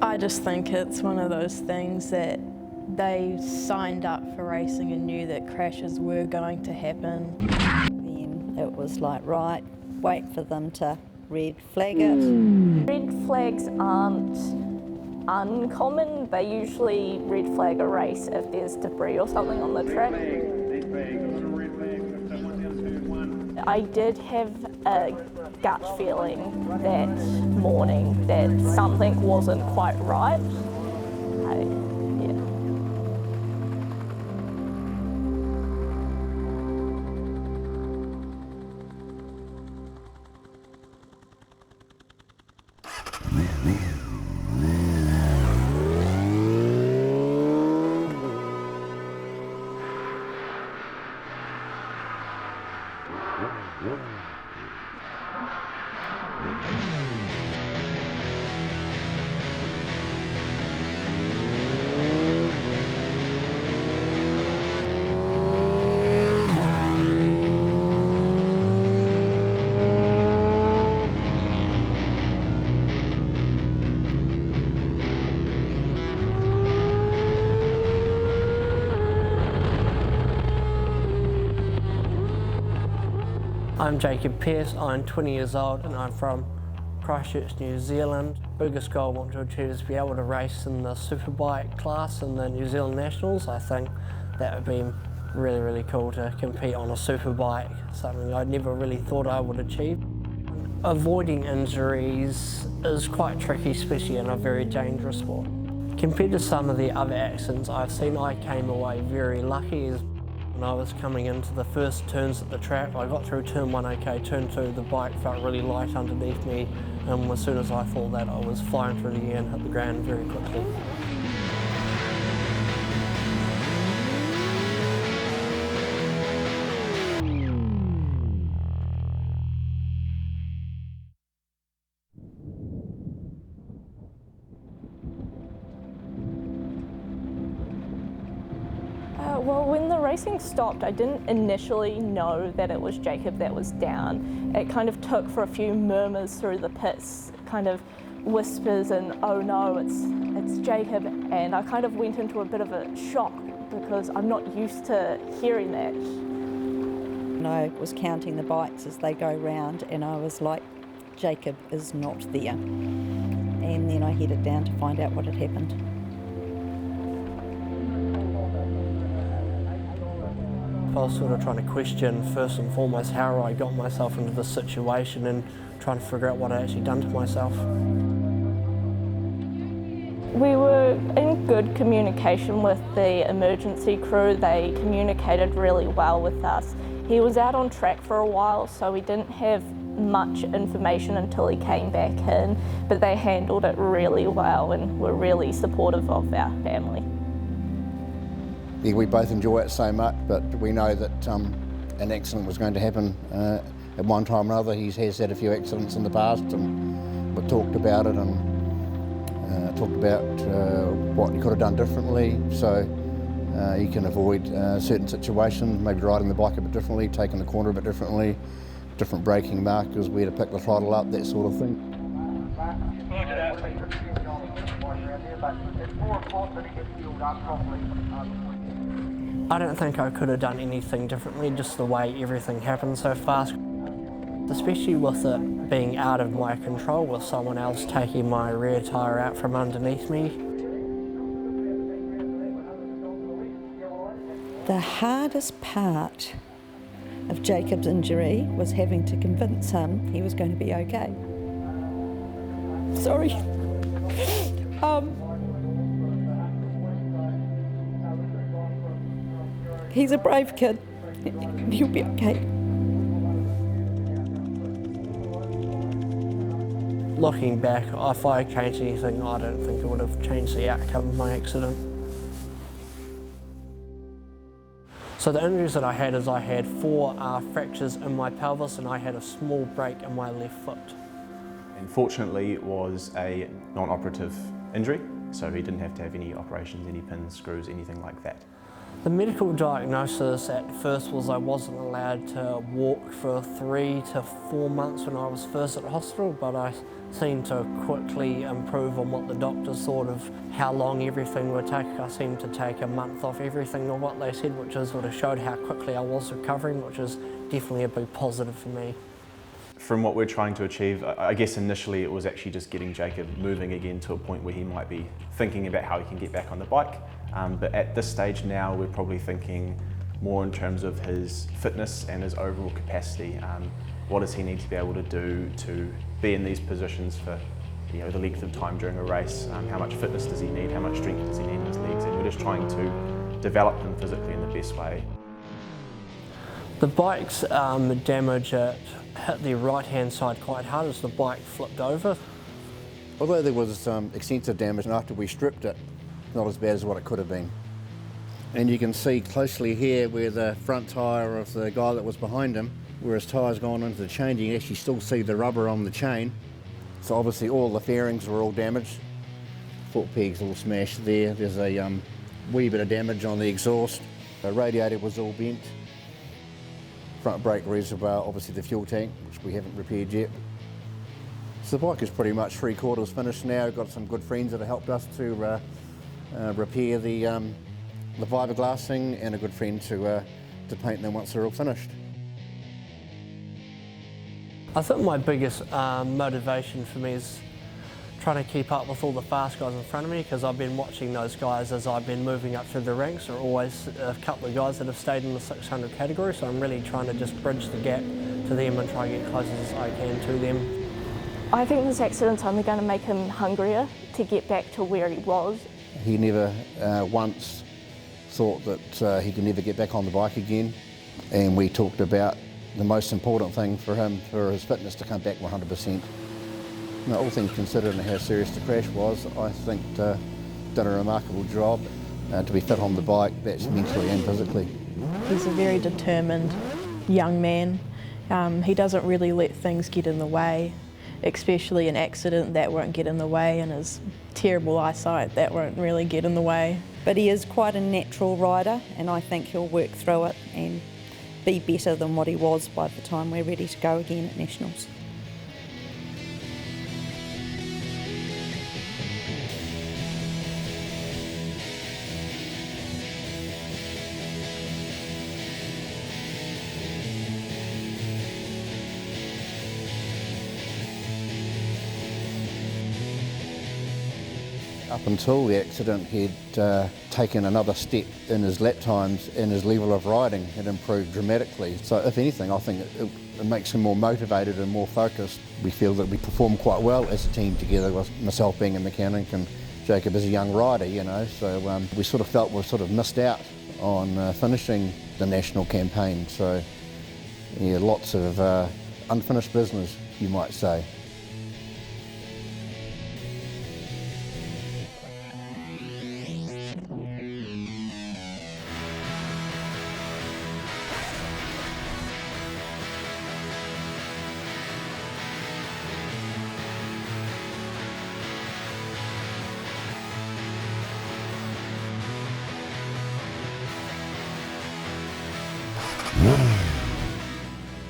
I just think it's one of those things that they signed up for racing and knew that crashes were going to happen. Then it was like, right, wait for them to red flag it. Red flags aren't uncommon. They usually red flag a race if there's debris or something on the track. I did have a gut feeling that morning that something wasn't quite right. I'm Jacob Pearce, I'm 20 years old and I'm from Christchurch, New Zealand. Biggest goal I want to achieve is to be able to race in the superbike class in the New Zealand Nationals. I think that would be really, really cool to compete on a superbike, something I never really thought I would achieve. Avoiding injuries is quite tricky, especially in a very dangerous sport. Compared to some of the other accidents I've seen, I came away very lucky. When I was coming into the first turns at the track, I got through turn 1 okay, turn 2 the bike felt really light underneath me, and as soon as I thought that, I was flying through the air and hit the ground very quickly. Well, when the racing stopped, I didn't initially know that it was Jacob that was down. It kind of took for a few murmurs through the pits, kind of whispers and, oh no, it's Jacob. And I kind of went into a bit of a shock because I'm not used to hearing that. And I was counting the bikes as they go round and I was like, Jacob is not there. And then I headed down to find out what had happened. I was sort of trying to question, first and foremost, how I got myself into this situation and trying to figure out what I'd actually done to myself. We were in good communication with the emergency crew. They communicated really well with us. He was out on track for a while, so we didn't have much information until he came back in, but they handled it really well and were really supportive of our family. Yeah, we both enjoy it so much, but we know that an accident was going to happen at one time or another. He has had a few accidents in the past, and we talked about it and talked about what he could have done differently, so he can avoid certain situations, maybe riding the bike a bit differently, taking the corner a bit differently, different braking markers, where to pick the throttle up, that sort of thing. I don't think I could have done anything differently, just the way everything happened so fast. Especially with it being out of my control, with someone else taking my rear tyre out from underneath me. The hardest part of Jacob's injury was having to convince him he was going to be okay. Sorry. He's a brave kid. He'll be okay. Looking back, if I changed anything, I don't think it would have changed the outcome of my accident. So the injuries that I had is I had 4 fractures in my pelvis and I had a small break in my left foot. Unfortunately, it was a non-operative injury, so he didn't have to have any operations, any pins, screws, anything like that. The medical diagnosis at first was I wasn't allowed to walk for 3 to 4 months when I was first at the hospital, but I seemed to quickly improve on what the doctors thought of how long everything would take. I seemed to take a month off everything of what they said, which is sort of showed how quickly I was recovering, which is definitely a big positive for me. From what we're trying to achieve, I guess initially it was actually just getting Jacob moving again to a point where he might be thinking about how he can get back on the bike. But at this stage now, we're probably thinking more in terms of his fitness and his overall capacity. What does he need to be able to do to be in these positions for the length of time during a race? How much fitness does he need? How much strength does he need in his legs? And we're just trying to develop him physically in the best way. The bike's damage hit the right-hand side quite hard as the bike flipped over. Although there was extensive damage after we stripped it, not as bad as what it could have been. And you can see closely here where the front tyre of the guy that was behind him, where his tyre's gone into the chain, you can actually still see the rubber on the chain. So obviously all the fairings were all damaged. Foot pegs all smashed there. There's a wee bit of damage on the exhaust. The radiator was all bent. Front brake reservoir, obviously the fuel tank, which we haven't repaired yet. So the bike is pretty much 3/4 finished now. We've got some good friends that have helped us to repair the fiberglassing, and a good friend to paint them once they're all finished. I think my biggest motivation for me is trying to keep up with all the fast guys in front of me, because I've been watching those guys as I've been moving up through the ranks. There are always a couple of guys that have stayed in the 600 category, so I'm really trying to just bridge the gap to them and try and get close as I can to them. I think this accident's only going to make him hungrier to get back to where he was. He never once thought that he could never get back on the bike again, and we talked about the most important thing for him, for his fitness to come back 100%. Now, all things considered and how serious the crash was, I think done a remarkable job to be fit on the bike, that's mentally and physically. He's a very determined young man. He doesn't really let things get in the way, especially an accident that won't get in the way, and his terrible eyesight that won't really get in the way. But he is quite a natural rider, and I think he'll work through it and be better than what he was by the time we're ready to go again at Nationals. Up until the accident, he'd taken another step in his lap times, and his level of riding had improved dramatically. So if anything, I think it makes him more motivated and more focused. We feel that we perform quite well as a team together, with myself being a mechanic and Jacob as a young rider, so we sort of felt we've sort of missed out on finishing the national campaign. So yeah, lots of unfinished business, you might say.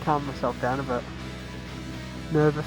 Calm myself down a bit. Nervous.